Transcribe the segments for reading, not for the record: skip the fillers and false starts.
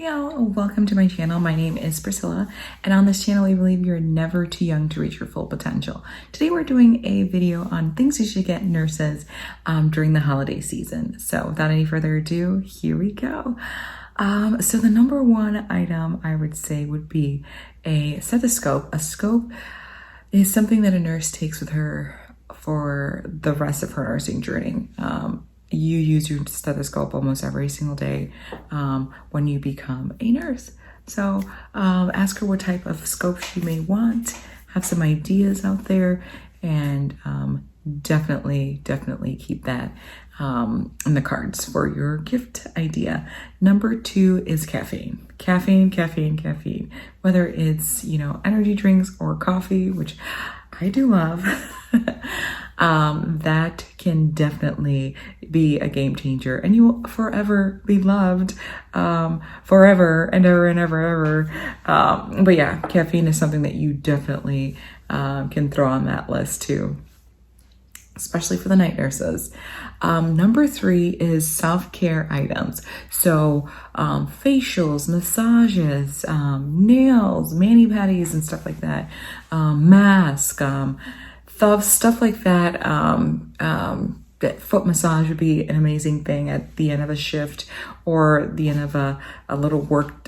Welcome to my channel. My name is Priscilla, and on this channel we believe you're never too young to reach your full potential. Today we're doing a video on things you should get nurses during the holiday season. So without any further ado, here we go. So the number one item I would say would be a stethoscope. A scope is something that a nurse takes with her for the rest of her nursing journey. You use your stethoscope almost every single day when you become a nurse. So ask her what type of scope she may want, have some ideas out there, and definitely keep that in the cards for your gift idea. Number two is caffeine. Caffeine. Whether it's, energy drinks or coffee, which I do love. That can definitely be a game changer, and you will forever be loved, forever and ever. But yeah, caffeine is something that you definitely can throw on that list too, especially for the night nurses. Number three is self-care items. So facials, massages, nails, mani-pedis and stuff like that, mask, stuff like that. That foot massage would be an amazing thing at the end of a shift or the end of a little work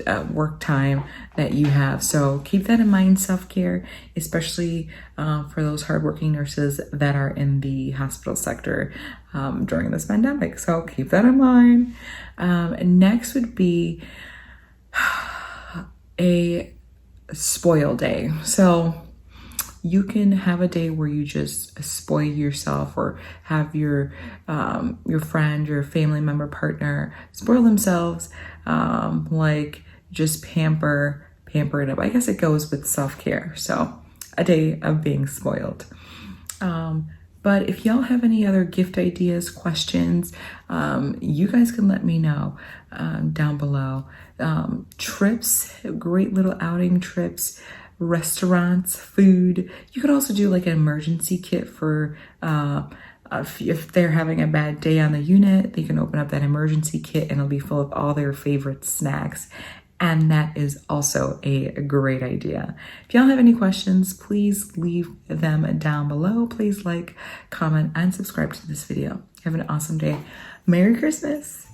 time that you have. So keep that in mind, self-care, especially for those hardworking nurses that are in the hospital sector during this pandemic. So keep that in mind. Next would be a spoil day. So you can have a day where you just spoil yourself, or have your friend, your family member, partner spoil themselves, like just pamper it up. I guess it goes with self-care. So a day of being spoiled. But if y'all have any other gift ideas, questions, you guys can let me know down below. Trips, great little outing trips, restaurants, food. You could also do like an emergency kit for if they're having a bad day on the unit, they can open up that emergency kit and it'll be full of all their favorite snacks. And that is also a great idea. If y'all have any questions, please leave them down below. Please like, comment, and subscribe to this video. Have an awesome day. Merry Christmas.